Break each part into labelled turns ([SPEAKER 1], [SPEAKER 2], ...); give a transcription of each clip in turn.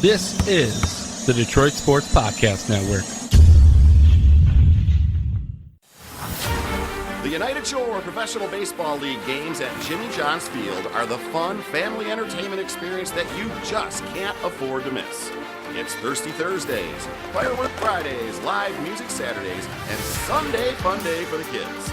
[SPEAKER 1] This is the Detroit Sports Podcast Network.
[SPEAKER 2] The United Shore Professional Baseball League games at Jimmy John's Field are the fun family entertainment experience that you just can't afford to miss. It's Thirsty Thursdays, Firework Fridays, live music Saturdays, and Sunday Fun Day for the kids.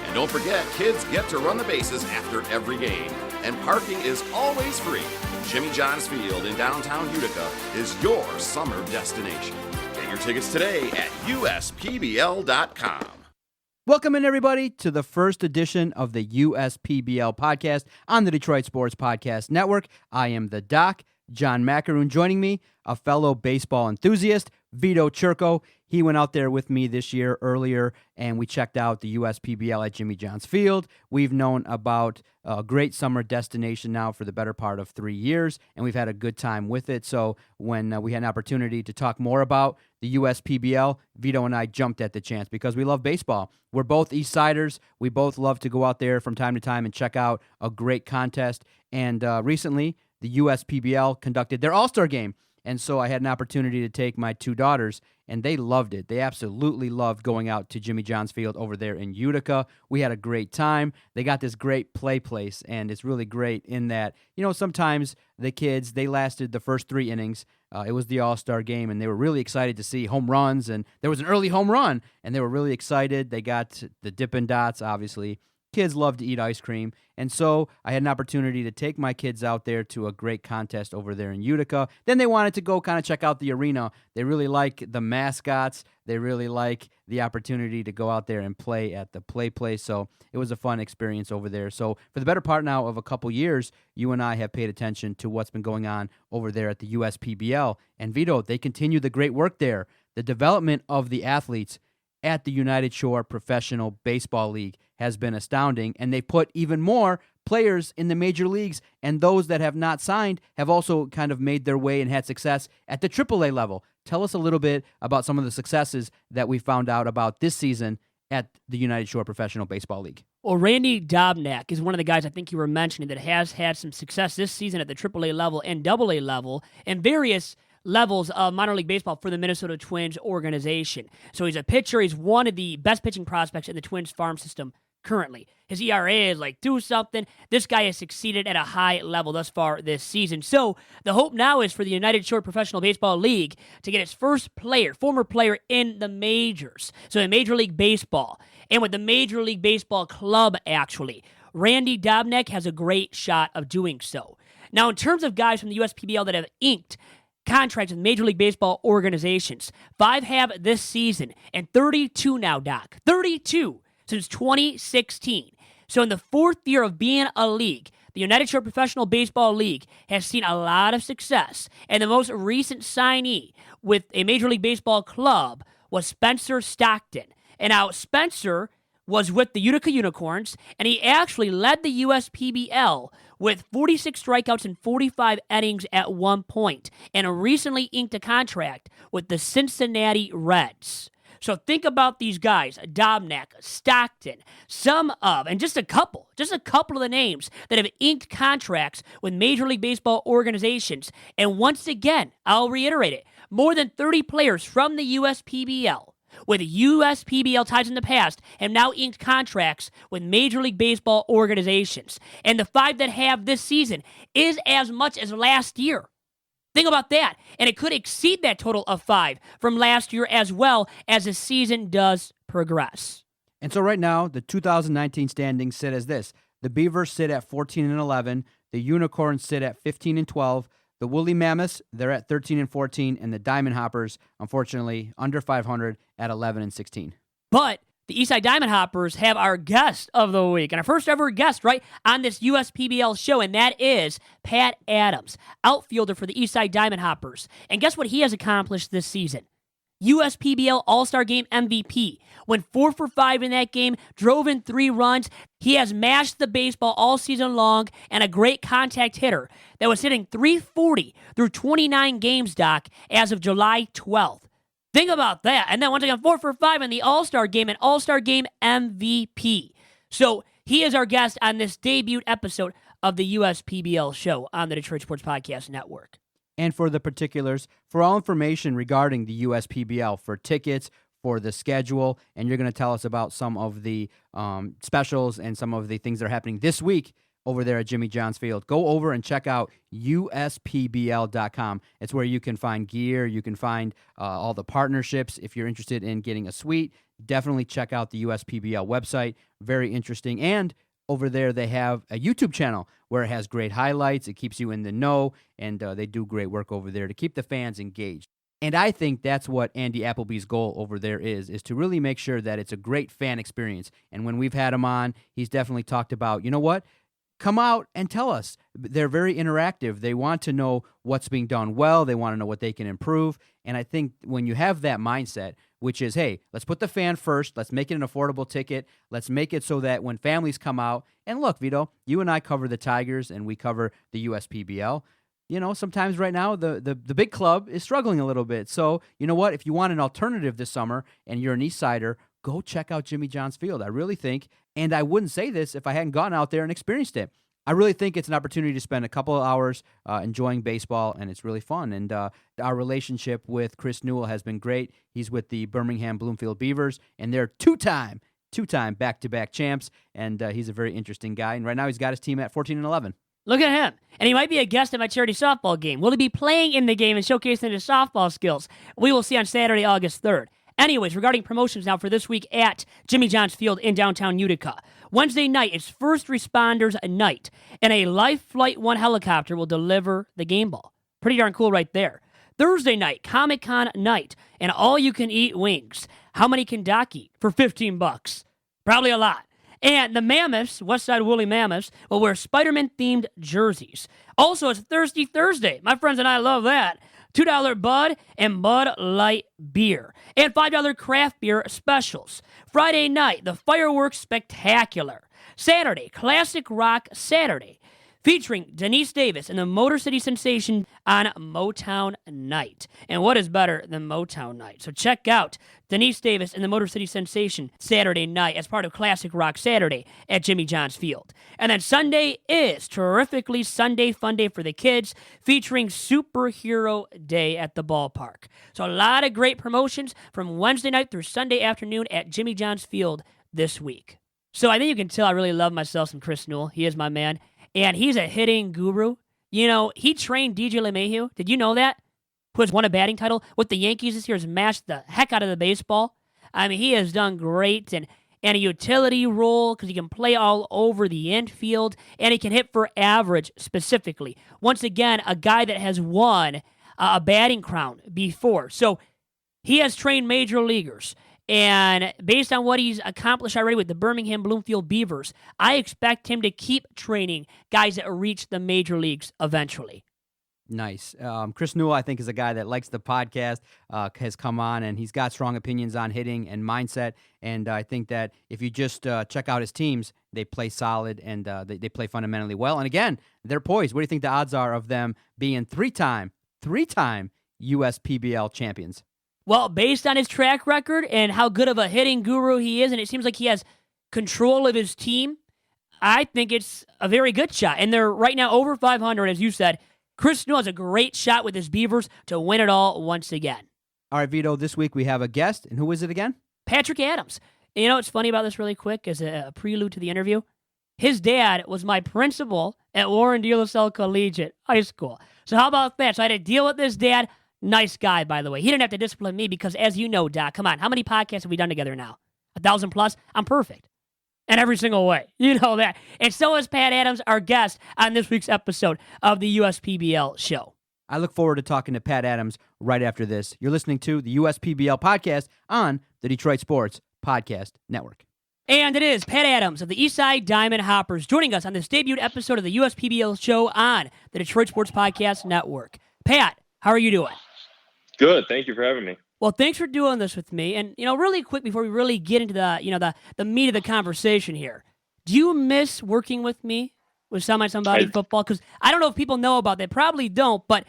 [SPEAKER 2] And don't forget, kids get to run the bases after every game, and parking is always free. Jimmy John's Field in downtown Utica is your summer destination. Get your tickets today at USPBL.com.
[SPEAKER 3] Welcome in, everybody, to the first edition of the USPBL Podcast on the Detroit Sports Podcast Network. I am the Doc, John Macaroon. Joining me, a fellow baseball enthusiast, Vito Churko. He went out there with me this year earlier, and we checked out the USPBL at Jimmy John's Field. We've known about a great summer destination now for the better part of 3 years, and we've had a good time with it. So when we had an opportunity to talk more about the USPBL, Vito and I jumped at the chance because we love baseball. We're both Eastsiders. We both love to go out there from time to time and check out a great contest. And recently, the USPBL conducted their All-Star Game. And so I had an opportunity to take my two daughters, and they loved it. They absolutely loved going out to Jimmy John's Field over there in Utica. We had a great time. They got this great play place, and it's really great in that, you know, sometimes the kids, they lasted the first 3 innings. It was the All-Star Game, and they were really excited to see home runs, and there was an early home run, and they were really excited. They got the Dippin' Dots, obviously. Kids love to eat ice cream, and so I had an opportunity to take my kids out there to a great contest over there in Utica. Then they wanted to go kind of check out the arena. They really like the mascots. They really like the opportunity to go out there and play at the play place, so it was a fun experience over there. So for the better part now of a couple years, you and I have paid attention to what's been going on over there at the USPBL, and Vito, they continue the great work there. The development of the athletes at the United Shore Professional Baseball League has been astounding, and they put even more players in the major leagues, and those that have not signed have also kind of made their way and had success at the AAA level. Tell us a little bit about some of the successes that we found out about this season at the United Shore Professional Baseball League.
[SPEAKER 4] Well, Randy Dobnak is one of the guys I think you were mentioning that has had some success this season at the AAA level and AA level and various levels of minor league baseball for the Minnesota Twins organization. So he's a pitcher. He's one of the best pitching prospects in the Twins farm system currently. His ERA is like 2-something. This guy has succeeded at a high level thus far this season. So the hope now is for the United Shore Professional Baseball League to get its first player, former player in the majors. So in Major League Baseball and with the Major League Baseball Club, actually. Randy Dobnak has a great shot of doing so. Now, in terms of guys from the USPBL that have inked contracts with Major League Baseball organizations, 5 have this season, and 32 now, Doc. 32 since 2016. So in the 4th year of being a league, the United Shore Professional Baseball League has seen a lot of success, and the most recent signee with a Major League Baseball club was Spencer Stockton. And now Spencer was with the Utica Unicorns, and he actually led the USPBL with 46 strikeouts and 45 innings at one point, and recently inked a contract with the Cincinnati Reds. So think about these guys, Dobnak, Stockton, and just a couple of the names that have inked contracts with Major League Baseball organizations. And once again, I'll reiterate it, more than 30 players from the USPBL with USPBL ties in the past have now inked contracts with Major League Baseball organizations. And the 5 that have this season is as much as last year. Think about that. And it could exceed that total of 5 from last year as well as the season does progress.
[SPEAKER 3] And so right now, the 2019 standings sit as this. The Beavers sit at 14-11. The Unicorns sit at 15-12. The Woolly Mammoths, they're at 13-14. And the Diamond Hoppers, unfortunately, under 500 at 11-16.
[SPEAKER 4] But the Eastside Diamond Hoppers have our guest of the week, and our first ever guest, right, on this USPBL show, and that is Pat Adams, outfielder for the Eastside Diamond Hoppers. And guess what he has accomplished this season? USPBL All-Star Game MVP. Went 4 for 5 in that game, drove in 3 runs. He has mashed the baseball all season long and a great contact hitter that was hitting .340 through 29 games, Doc, as of July 12th. Think about that. And then once again, 4 for 5 in the All-Star Game, an All-Star Game MVP. So he is our guest on this debut episode of the USPBL show on the Detroit Sports Podcast Network.
[SPEAKER 3] and for the particulars. For all information regarding the USPBL, for tickets, for the schedule, and you're going to tell us about some of the specials and some of the things that are happening this week over there at Jimmy John's Field. Go over and check out USPBL.com. It's where you can find gear. You can find all the partnerships. If you're interested in getting a suite, definitely check out the USPBL website. Very interesting. And over there, they have a YouTube channel where it has great highlights. It keeps you in the know, and they do great work over there to keep the fans engaged. And I think that's what Andy Appleby's goal over there is to really make sure that it's a great fan experience. And when we've had him on, he's definitely talked about, you know what? Come out and tell us. They're very interactive. They want to know what's being done well. They want to know what they can improve. And I think when you have that mindset, which is, hey, let's put the fan first. Let's make it an affordable ticket. Let's make it so that when families come out, and look, Vito, you and I cover the Tigers and we cover the USPBL. You know, sometimes right now the big club is struggling a little bit. So, you know what? If you want an alternative this summer and you're an Eastsider, go check out Jimmy John's Field. I really think, and I wouldn't say this if I hadn't gone out there and experienced it, I really think it's an opportunity to spend a couple of hours enjoying baseball, and it's really fun. And our relationship with Chris Newell has been great. He's with the Birmingham Bloomfield Beavers, and they're two-time back-to-back champs, and he's a very interesting guy. And right now he's got his team at 14-11.
[SPEAKER 4] Look at him. And he might be a guest at my charity softball game. Will he be playing in the game and showcasing his softball skills? We will see on Saturday, August 3rd. Anyways, regarding promotions now for this week at Jimmy John's Field in downtown Utica. Wednesday night is First Responders Night, and a Life Flight 1 helicopter will deliver the game ball. Pretty darn cool right there. Thursday night, Comic-Con night, and all-you-can-eat wings. How many can Doc eat for $15? Probably a lot. And the Mammoths, Westside Woolly Mammoths, will wear Spider-Man-themed jerseys. Also, it's Thirsty Thursday. My friends and I love that. $2 Bud and Bud Light beer. And $5 craft beer specials. Friday night, the Fireworks Spectacular. Saturday, Classic Rock Saturday. Featuring Denise Davis and the Motor City Sensation on Motown Night. And what is better than Motown Night? So check out Denise Davis and the Motor City Sensation Saturday night as part of Classic Rock Saturday at Jimmy John's Field. And then Sunday is Terrifically Sunday Fun Day for the kids, featuring Superhero Day at the ballpark. So a lot of great promotions from Wednesday night through Sunday afternoon at Jimmy John's Field this week. So I think you can tell I really love myself some Chris Newell. He is my man. And he's a hitting guru. You know, he trained DJ LeMahieu. Did you know that? Who has won a batting title with the Yankees this year, has mashed the heck out of the baseball. I mean, he has done great and a utility role because he can play all over the infield and he can hit for average specifically. Once again, a guy that has won a batting crown before. So he has trained major leaguers. And based on what he's accomplished already with the Birmingham Bloomfield Beavers, I expect him to keep training guys that reach the major leagues eventually.
[SPEAKER 3] Nice. Chris Newell, I think, is a guy that likes the podcast, has come on, and he's got strong opinions on hitting and mindset. And I think that if you just check out his teams, they play solid and they play fundamentally well. And again, they're poised. What do you think the odds are of them being three-time USPBL champions?
[SPEAKER 4] Well, based on his track record and how good of a hitting guru he is, and it seems like he has control of his team, I think it's a very good shot. And they're right now over 500, as you said. Chris Newell has a great shot with his Beavers to win it all once again.
[SPEAKER 3] All right, Vito, this week we have a guest, and who is it again?
[SPEAKER 4] Patrick Adams. And you know what's funny about this really quick as a prelude to the interview? His dad was my principal at Warren De La Salle Collegiate High School. So how about that? So I had to deal with this dad. Nice guy, by the way. He didn't have to discipline me because, as you know, Doc, come on, how many podcasts have we done together now? 1,000 plus? I'm perfect. In every single way. You know that. And so is Pat Adams, our guest on this week's episode of the USPBL show.
[SPEAKER 3] I look forward to talking to Pat Adams right after this. You're listening to the USPBL Podcast on the Detroit Sports Podcast Network.
[SPEAKER 4] And it is Pat Adams of the Eastside Diamond Hoppers joining us on this debuted episode of the USPBL show on the Detroit Sports Podcast Network. Pat, how are you doing?
[SPEAKER 5] Good. Thank you for having me.
[SPEAKER 4] Well, thanks for doing this with me. And, really quick before we really get into the meat of the conversation here, do you miss working with me with Somebody Football? Because I don't know if people know about that. Probably don't, but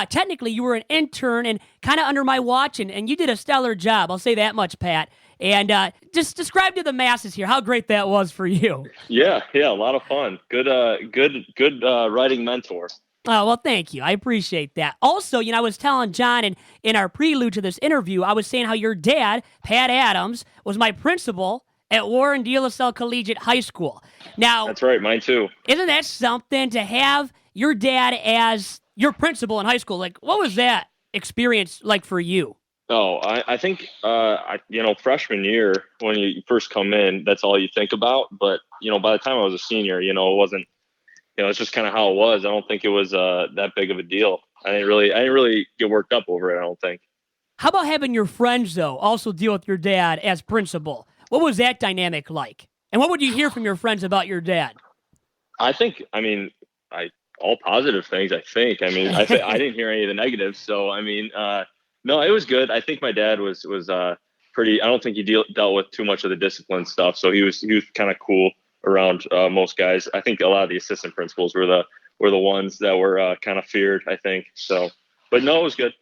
[SPEAKER 4] technically you were an intern and kind of under my watch, and you did a stellar job. I'll say that much, Pat. And just describe to the masses here how great that was for you.
[SPEAKER 5] Yeah, a lot of fun. Good writing mentor.
[SPEAKER 4] Oh, well, thank you. I appreciate that. Also, I was telling John in our prelude to this interview, I was saying how your dad, Pat Adams, was my principal at Warren De La Salle Collegiate High School. Now,
[SPEAKER 5] That's right, mine too.
[SPEAKER 4] isn't that something to have your dad as your principal in high school? Like, what was that experience like for you?
[SPEAKER 5] Oh, I think, freshman year when you first come in, that's all you think about. But, by the time I was a senior, it wasn't, it's just kind of how it was. I don't think it was that big of a deal. I didn't really get worked up over it, I don't think.
[SPEAKER 4] How about having your friends, though, also deal with your dad as principal? What was that dynamic like? And what would you hear from your friends about your dad?
[SPEAKER 5] I think, all positive things, I think. I didn't hear any of the negatives. So, no, it was good. I think my dad was pretty, I don't think he dealt with too much of the discipline stuff. So he was kind of cool around most guys. I think a lot of the assistant principals were the ones that were kind of feared, I think. So, but no, it was good.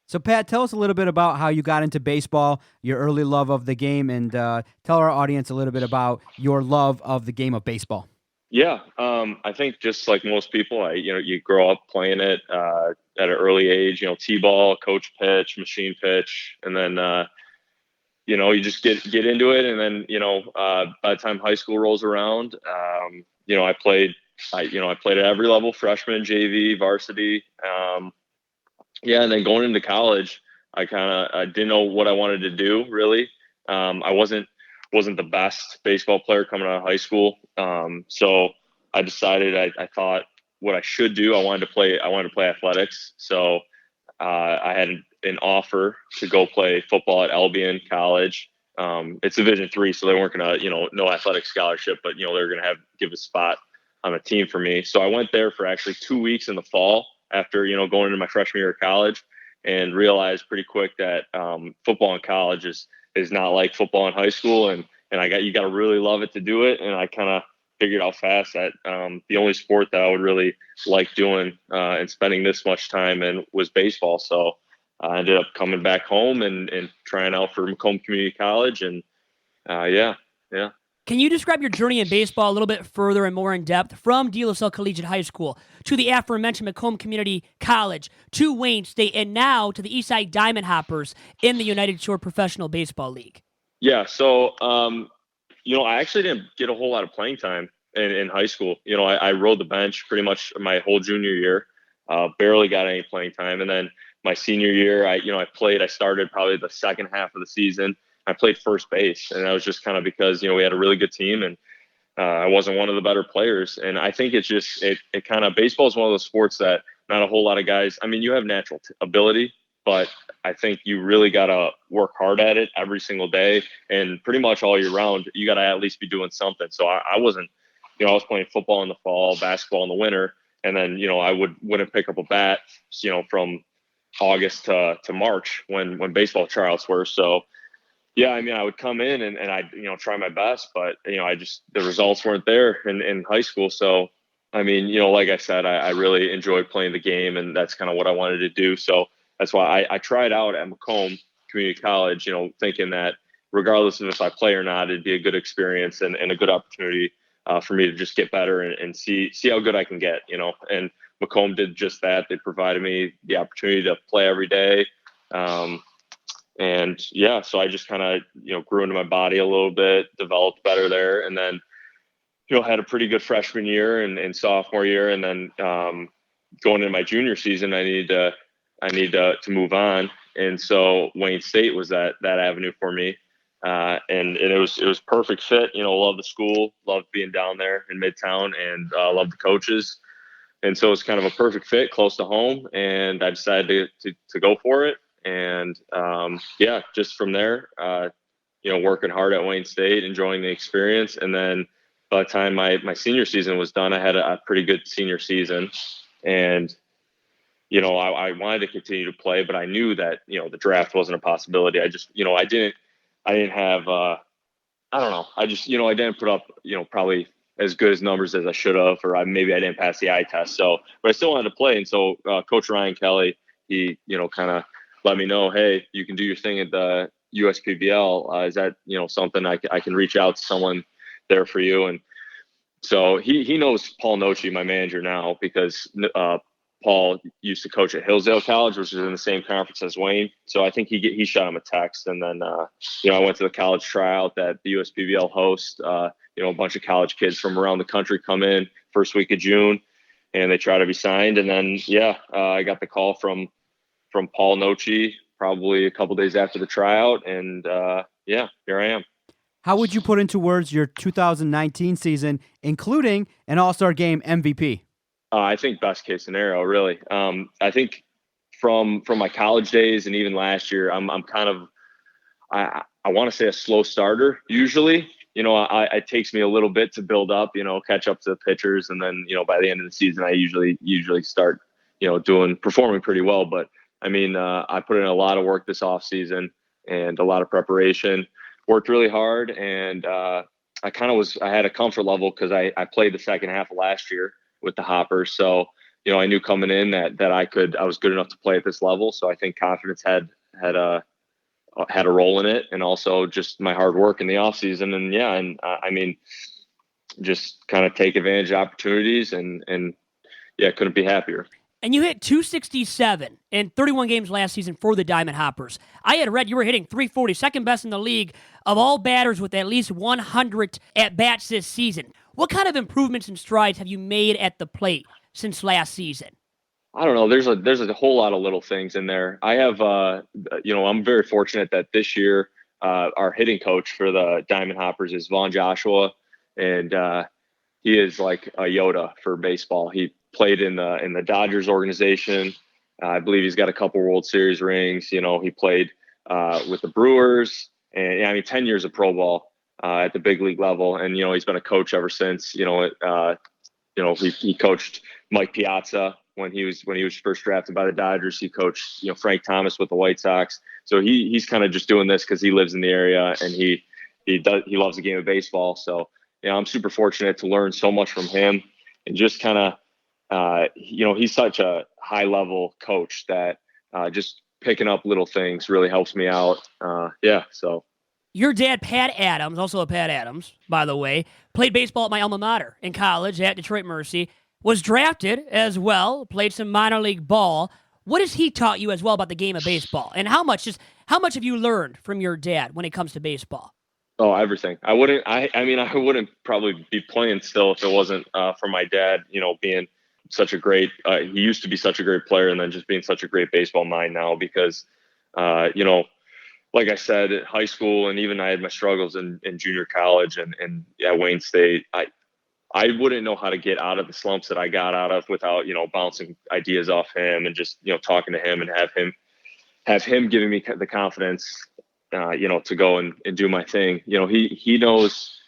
[SPEAKER 3] So, Pat, tell us a little bit about how you got into baseball, your early love of the game, and tell our audience a little bit about your love of the game of baseball.
[SPEAKER 5] Yeah, I think just like most people, you grow up playing it at an early age. T-ball, coach pitch, machine pitch, and then you just get into it. And then by the time high school rolls around, I played at every level: freshman, JV, varsity. And then going into college, I didn't know what I wanted to do really. I wasn't the best baseball player coming out of high school. So I decided I thought what I should do, I wanted to play athletics. So I had an offer to go play football at Albion College. It's Division III, so they weren't going to, no athletic scholarship, but, they were going to give a spot on a team for me. So I went there for actually 2 weeks in the fall after, going into my freshman year of college, and realized pretty quick that football in college is not like football in high school. And you got to really love it to do it. And I kind of figured out fast that the only sport that I would really like doing and spending this much time in was baseball. So I ended up coming back home and trying out for Macomb Community College. And yeah.
[SPEAKER 4] Can you describe your journey in baseball a little bit further and more in depth, from De La Salle Collegiate High School to the aforementioned Macomb Community College to Wayne State and now to the Eastside Diamond Hoppers in the United Shore Professional Baseball League?
[SPEAKER 5] Yeah. So, I actually didn't get a whole lot of playing time in high school. I rode the bench pretty much my whole junior year, barely got any playing time. And then my senior year, I started probably the second half of the season. I played first base, and that was just kind of because, we had a really good team, and I wasn't one of the better players. And I think it's just, it kind of, baseball is one of those sports that not a whole lot of guys, you have natural ability, but I think you really got to work hard at it every single day, and pretty much all year round, you got to at least be doing something. So I wasn't, I was playing football in the fall, basketball in the winter, and then, I wouldn't pick up a bat, from August to March when baseball tryouts were. So, yeah, I would come in and I'd, try my best, but, the results weren't there in high school. So, like I said, I really enjoyed playing the game, and that's kind of what I wanted to do. So that's why I tried out at Macomb Community College, thinking that regardless of if I play or not, it'd be a good experience and a good opportunity for me to just get better and see how good I can get, and Macomb did just that. They provided me the opportunity to play every day. And yeah, so I just kind of, grew into my body a little bit, developed better there. And then, had a pretty good freshman year and sophomore year. And then going into my junior season, I need to move on. And so Wayne State was that avenue for me. And it was perfect fit, loved the school, loved being down there in Midtown, and loved the coaches. And so it's kind of a perfect fit, close to home. And I decided to go for it. And just from there, working hard at Wayne State, enjoying the experience. And then by the time my senior season was done, I had a pretty good senior season. And, I wanted to continue to play, but I knew that, the draft wasn't a possibility. I just, I didn't have, I don't know. I just, I didn't put up, probably as good as numbers as I should have, or maybe I didn't pass the eye test. So, but I still wanted to play. And so Coach Ryan Kelly, he, kind of let me know, hey, you can do your thing at the USPBL. Is that, something I can reach out to someone there for you? And so he knows Paul Nochi, my manager now, because Paul used to coach at Hillsdale College, which is in the same conference as Wayne. So I think he shot him a text. And then, I went to the college tryout that the USPBL hosts. A bunch of college kids from around the country come in first week of June, and they try to be signed. And then, I got the call from Paul Nochi probably a couple days after the tryout. And, here I am.
[SPEAKER 3] How would you put into words your 2019 season, including an All-Star Game MVP?
[SPEAKER 5] I think best case scenario, really. I think from my college days and even last year, I'm kind of, I want to say a slow starter usually. It takes me a little bit to build up, catch up to the pitchers. And then, by the end of the season, I usually start, performing pretty well. But I mean, I put in a lot of work this off season and a lot of preparation, worked really hard. And I had a comfort level because I played the second half of last year with the Hoppers. So, I knew coming in that I was good enough to play at this level. So I think confidence had a role in it, and also just my hard work in the off season. And just kind of take advantage of opportunities and couldn't be happier.
[SPEAKER 4] And you hit 267 in 31 games last season for the Diamond Hoppers. I had read you were hitting 340, second best in the league of all batters with at least 100 at-bats this season. What kind of improvements and strides have you made at the plate since last season?
[SPEAKER 5] I don't know. There's a whole lot of little things in there. I have, I'm very fortunate that this year our hitting coach for the Diamond Hoppers is Vaughn Joshua, and he is like a Yoda for baseball. He played in the Dodgers organization. I believe he's got a couple World Series rings. He played with the Brewers, and 10 years of pro ball at the big league level. And, he's been a coach ever since. He coached Mike Piazza when he was first drafted by the Dodgers. He coached, Frank Thomas with the White Sox. So he's kind of just doing this because he lives in the area and he loves the game of baseball. So, I'm super fortunate to learn so much from him, and just kind of, he's such a high level coach that just picking up little things really helps me out. So.
[SPEAKER 4] Your dad, Pat Adams, also a Pat Adams, by the way, played baseball at my alma mater in college at Detroit Mercy, was drafted as well, played some minor league ball. What has he taught you as well about the game of baseball? And how much have you learned from your dad when it comes to baseball?
[SPEAKER 5] Oh, everything. I wouldn't probably be playing still if it wasn't for my dad, being such a great, he used to be such a great player, and then just being such a great baseball mind now because, like I said, at high school, and even I had my struggles in junior college and at Wayne State, I wouldn't know how to get out of the slumps that I got out of without, bouncing ideas off him and just, talking to him and have him giving me the confidence, to go and do my thing. He knows,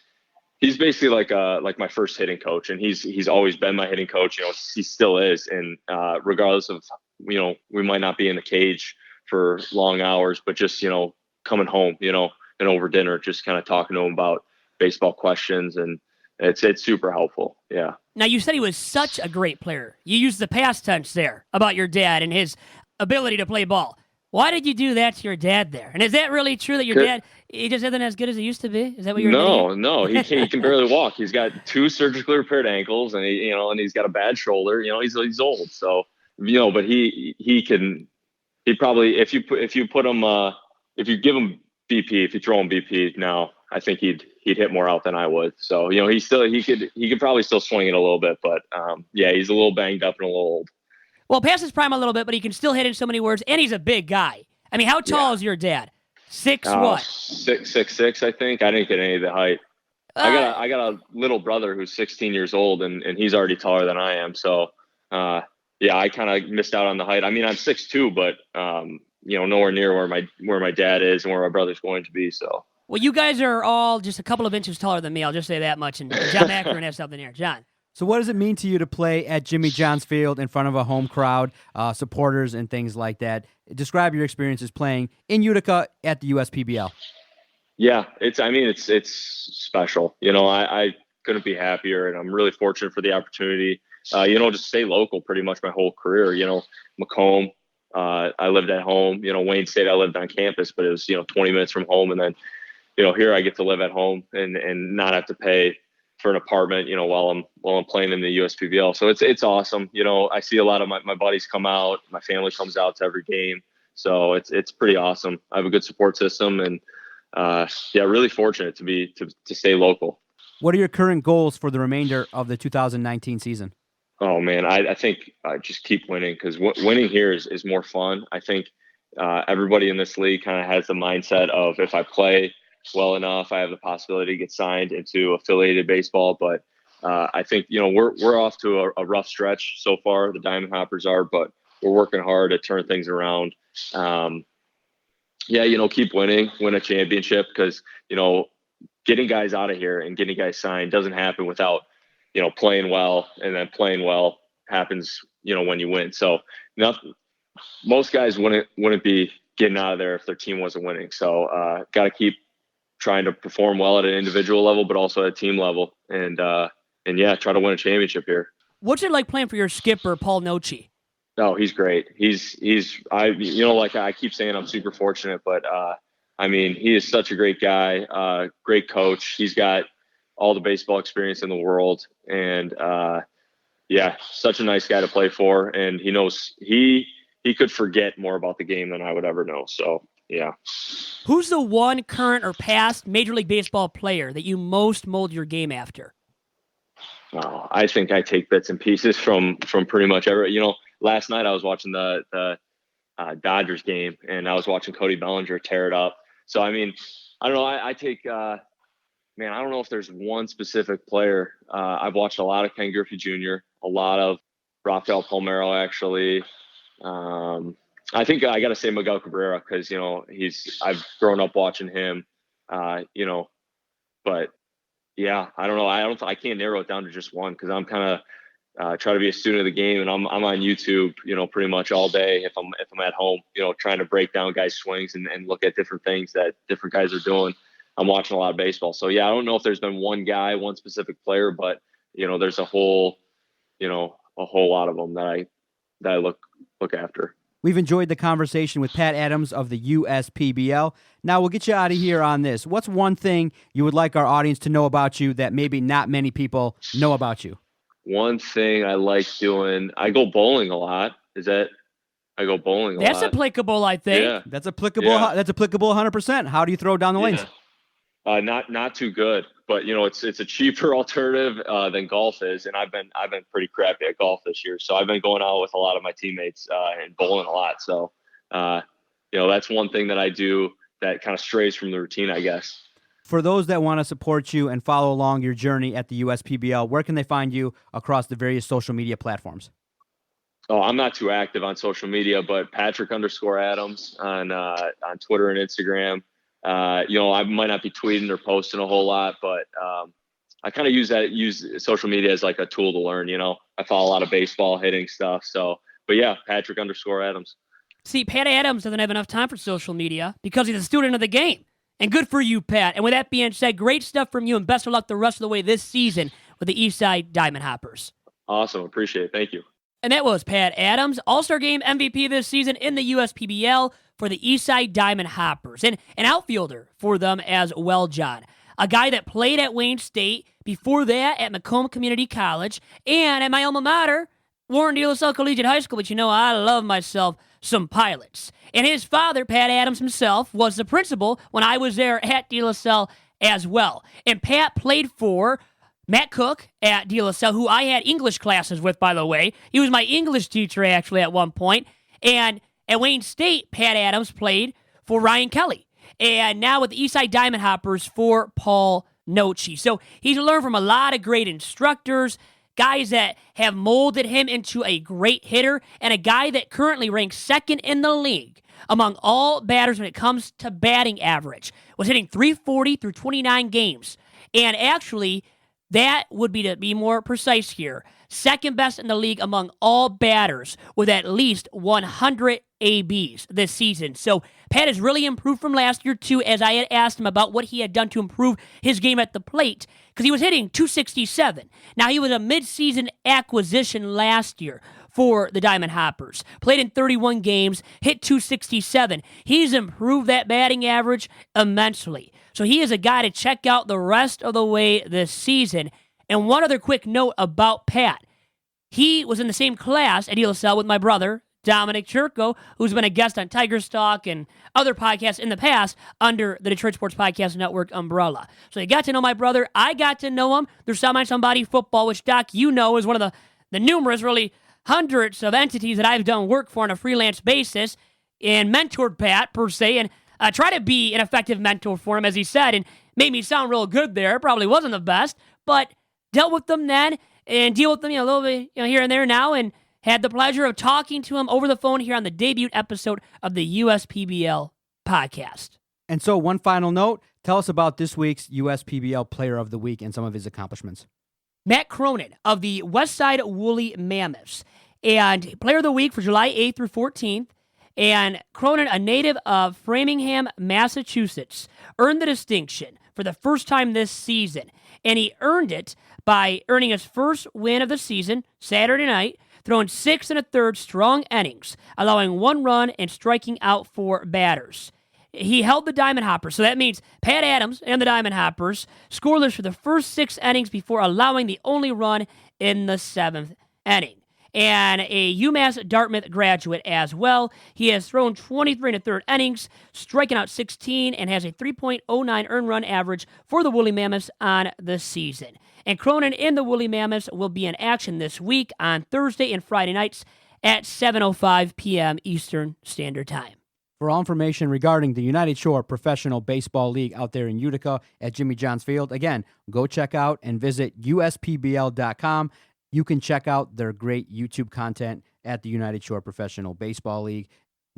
[SPEAKER 5] he's basically like my first hitting coach, and he's always been my hitting coach. He still is. And regardless of, we might not be in the cage for long hours, but just, coming home, and over dinner, just kind of talking to him about baseball questions, and it's super helpful. Yeah. Now,
[SPEAKER 4] you said he was such a great player. You used the past tense there about your dad and his ability to play ball. Why did you do that to your dad there? And is that really true that your dad, he just isn't as good as he used to be? Is that what you're saying?
[SPEAKER 5] No, he can barely walk. He's got 2 surgically repaired ankles, and he's got a bad shoulder. He's old. So, but he probably, if you put him, if you give him BP, if you throw him BP now, I think he'd hit more out than I would. So, he could probably still swing it a little bit, but he's a little banged up and a little old.
[SPEAKER 4] Well, past his prime a little bit, but he can still hit in so many words, and he's a big guy. I mean, how tall is your dad? 6 what?
[SPEAKER 5] 6'6", I think. I didn't get any of the height. I got a little brother who's 16 years old, and he's already taller than I am. So, I kind of missed out on the height. I mean, I'm 6'2", but nowhere near where my dad is and where my brother's going to be. So.
[SPEAKER 4] Well, you guys are all just a couple of inches taller than me. I'll just say that much. And John Macaron has something here. John.
[SPEAKER 3] So what does it mean to you to play at Jimmy John's Field in front of a home crowd, supporters, and things like that? Describe your experiences playing in Utica at the USPBL.
[SPEAKER 5] Yeah, it's special. I couldn't be happier, and I'm really fortunate for the opportunity. Just stay local pretty much my whole career. Macomb, I lived at home. Wayne State, I lived on campus, but it was 20 minutes from home, and then here I get to live at home and not have to pay for an apartment, while I'm playing in the USPBL. So it's awesome. I see a lot of my buddies come out. My family comes out to every game. So it's pretty awesome. I have a good support system, and really fortunate to stay local.
[SPEAKER 3] What are your current goals for the remainder of the 2019 season?
[SPEAKER 5] Oh man, I think just keep winning, because winning here is more fun. I think everybody in this league kind of has the mindset of, if I play well enough, I have the possibility to get signed into affiliated baseball. But I think we're off to a rough stretch so far. The Diamond Hoppers are, but we're working hard to turn things around. Keep winning, win a championship, because getting guys out of here and getting guys signed doesn't happen without playing well, and then playing well happens when you win. So most guys wouldn't be getting out of there if their team wasn't winning. So got to keep trying to perform well at an individual level, but also at a team level, and try to win a championship here.
[SPEAKER 4] What's it like playing for your skipper, Paul Nochi?
[SPEAKER 5] Oh, he's great. I keep saying I'm super fortunate, but he is such a great guy, great coach. He's got all the baseball experience in the world, and such a nice guy to play for. And he knows he could forget more about the game than I would ever know. So yeah.
[SPEAKER 4] Who's the one current or past Major League Baseball player that you most mold your game after?
[SPEAKER 5] Oh, I think I take bits and pieces from pretty much every. Last night I was watching the Dodgers game, and I was watching Cody Bellinger tear it up. So I don't know. I take. I don't know if there's one specific player. I've watched a lot of Ken Griffey Jr., a lot of Rafael Palmeiro, actually. I think I got to say Miguel Cabrera, because I've grown up watching him. But yeah, I don't know. I can't narrow it down to just one, because I'm kind of try to be a student of the game, and I'm on YouTube, pretty much all day if I'm at home, trying to break down guys' swings and look at different things that different guys are doing. I'm watching a lot of baseball. So yeah, I don't know if there's been one guy, one specific player, but there's a whole lot of them that I look after.
[SPEAKER 3] We've enjoyed the conversation with Pat Adams of the USPBL. Now we'll get you out of here on this. What's one thing you would like our audience to know about you that maybe not many people know about you?
[SPEAKER 5] One thing I like doing, I go bowling a lot. I go bowling a lot.
[SPEAKER 4] That's applicable, I think.
[SPEAKER 5] Yeah.
[SPEAKER 3] That's applicable.
[SPEAKER 5] Yeah.
[SPEAKER 3] That's applicable 100%. How do you throw down the lanes?
[SPEAKER 5] Not too good, but it's a cheaper alternative than golf is, and I've been pretty crappy at golf this year, so I've been going out with a lot of my teammates and bowling a lot. So that's one thing that I do that kind of strays from the routine, I guess.
[SPEAKER 3] For those that want to support you and follow along your journey at the USPBL, where can they find you across the various social media platforms?
[SPEAKER 5] Oh, I'm not too active on social media, but Patrick_Adams on Twitter and Instagram. I might not be tweeting or posting a whole lot, but I kind of use social media as like a tool to learn. I follow a lot of baseball hitting stuff. So, but yeah, Patrick_Adams.
[SPEAKER 4] See, Pat Adams doesn't have enough time for social media because he's a student of the game. And good for you, Pat. And with that being said, great stuff from you, and best of luck the rest of the way this season with the Eastside Diamond Hoppers.
[SPEAKER 5] Awesome. Appreciate it. Thank you.
[SPEAKER 4] And that was Pat Adams, All-Star Game MVP this season in the USPBL for the Eastside Diamond Hoppers, and an outfielder for them as well, John. A guy that played at Wayne State, before that at Macomb Community College, and at my alma mater, Warren De La Salle Collegiate High School. But I love myself some Pilots. And his father, Pat Adams himself, was the principal when I was there at De La Salle as well. And Pat played for Matt Cook at De La Salle, who I had English classes with, by the way. He was my English teacher, actually, at one point. And at Wayne State, Pat Adams played for Ryan Kelly. And now with the Eastside Diamond Hoppers for Paul Nochi. So he's learned from a lot of great instructors, guys that have molded him into a great hitter, and a guy that currently ranks second in the league among all batters when it comes to batting average. Was hitting .340 through 29 games. And actually, that would be, to be more precise here, second best in the league among all batters with at least 100 ABs this season. So Pat has really improved from last year, too, as I had asked him about what he had done to improve his game at the plate, because he was hitting .267. Now, he was a midseason acquisition last year for the Diamond Hoppers. Played in 31 games, hit .267. He's improved that batting average immensely. So he is a guy to check out the rest of the way this season. And one other quick note about Pat. He was in the same class at ELSL with my brother, Dominic Churko, who's been a guest on Tiger Stalk and other podcasts in the past under the Detroit Sports Podcast Network umbrella. So you got to know my brother. I got to know him through Somebody Football, which, Doc, you know is one of the numerous, really hundreds of entities that I've done work for on a freelance basis and mentored Pat, per se, and try to be an effective mentor for him, as he said, and made me sound real good there. Probably wasn't the best, but dealt with them then and deal with them a little bit here and there now, and had the pleasure of talking to him over the phone here on the debut episode of the USPBL podcast.
[SPEAKER 3] And so one final note, tell us about this week's USPBL Player of the Week and some of his accomplishments.
[SPEAKER 4] Matt Cronin of the Westside Woolly Mammoths, and Player of the Week for July 8th through 14th. And Cronin, a native of Framingham, Massachusetts, earned the distinction for the first time this season. And he earned it by earning his first win of the season Saturday night, throwing 6 1/3 strong innings, allowing 1 run and striking out 4 batters. He held the Diamond Hoppers, so that means Pat Adams and the Diamond Hoppers scoreless for the first 6 innings before allowing the only run in the 7th inning. And a UMass Dartmouth graduate as well. He has thrown 23 1/3 innings, striking out 16, and has a 3.09 earned run average for the Woolly Mammoths on the season. And Cronin and the Woolly Mammoths will be in action this week on Thursday and Friday nights at 7:05 p.m. Eastern Standard Time.
[SPEAKER 3] For all information regarding the United Shore Professional Baseball League out there in Utica at Jimmy John's Field, again, go check out and visit USPBL.com. You can check out their great YouTube content at the United Shore Professional Baseball League.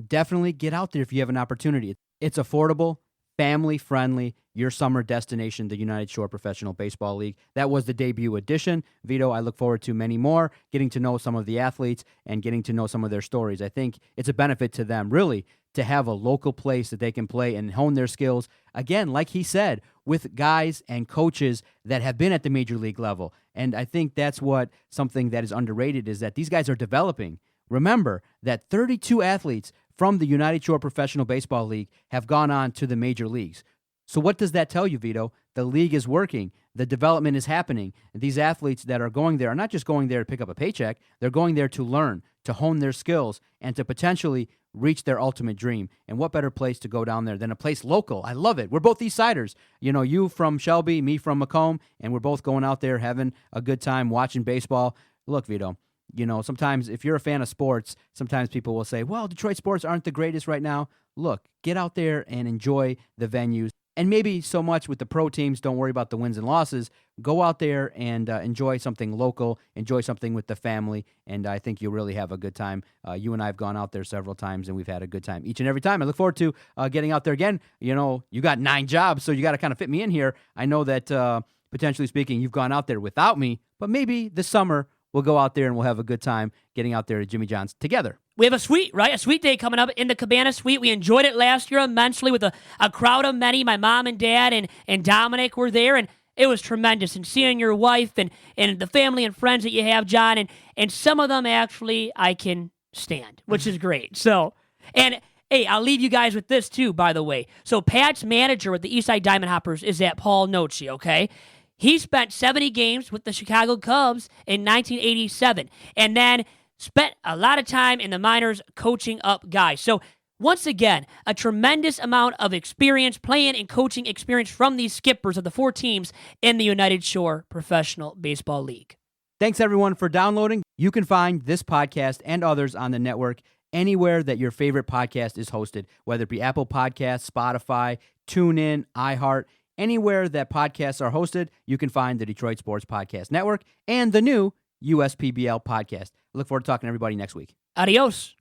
[SPEAKER 3] Definitely get out there if you have an opportunity. It's affordable, family-friendly, your summer destination, the United Shore Professional Baseball League. That was the debut edition. Vito, I look forward to many more, getting to know some of the athletes and getting to know some of their stories. I think it's a benefit to them, really, to have a local place that they can play and hone their skills. Again, like he said, with guys and coaches that have been at the major league level. And I think that's what something that is underrated is that these guys are developing. Remember that 32 athletes from the United Shore Professional Baseball League have gone on to the major leagues. So what does that tell you, Vito? The league is working. The development is happening. These athletes that are going there are not just going there to pick up a paycheck. They're going there to learn, to hone their skills, and to potentially reach their ultimate dream. And what better place to go down there than a place local? I love it. We're both Eastsiders. You know, you from Shelby, me from Macomb, and we're both going out there having a good time watching baseball. Look, Vito, you know, sometimes if you're a fan of sports, sometimes people will say, well, Detroit sports aren't the greatest right now. Look, get out there and enjoy the venues. And maybe so much with the pro teams, don't worry about the wins and losses. Go out there and enjoy something local, enjoy something with the family, and I think you'll really have a good time. You and I have gone out there several times, and we've had a good time each and every time. I look forward to getting out there again. You know, you got 9 jobs, so you got to kind of fit me in here. I know that, potentially speaking, you've gone out there without me, but maybe this summer we'll go out there and we'll have a good time getting out there to Jimmy John's together.
[SPEAKER 4] We have a suite, right? A suite day coming up in the Cabana Suite. We enjoyed it last year immensely with a crowd of many. My mom and dad and Dominic were there, and it was tremendous. And seeing your wife and the family and friends that you have, John, and some of them actually I can stand, which is great. So, and hey, I'll leave you guys with this too, by the way. So Pat's manager with the Eastside Diamond Hoppers is that Paul Noce, okay? He spent 70 games with the Chicago Cubs in 1987, and then spent a lot of time in the minors coaching up guys. So once again, a tremendous amount of experience, playing and coaching experience from these skippers of the 4 teams in the United Shore Professional Baseball League.
[SPEAKER 3] Thanks, everyone, for downloading. You can find this podcast and others on the network anywhere that your favorite podcast is hosted, whether it be Apple Podcasts, Spotify, TuneIn, iHeart. Anywhere that podcasts are hosted, you can find the Detroit Sports Podcast Network and the new USPBL Podcast. I look forward to talking to everybody next week.
[SPEAKER 4] Adios.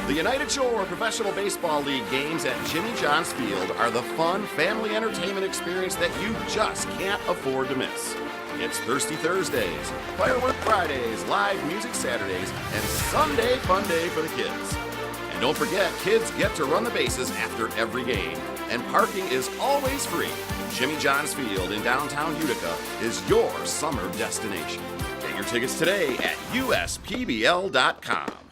[SPEAKER 2] The United Shore Professional Baseball League games at Jimmy John's Field are the fun family entertainment experience that you just can't afford to miss. It's Thirsty Thursdays, Firework Fridays, live music Saturdays, and Sunday Fun Day for the kids. And don't forget, kids get to run the bases after every game. And parking is always free. Jimmy John's Field in downtown Utica is your summer destination. Get your tickets today at USPBL.com.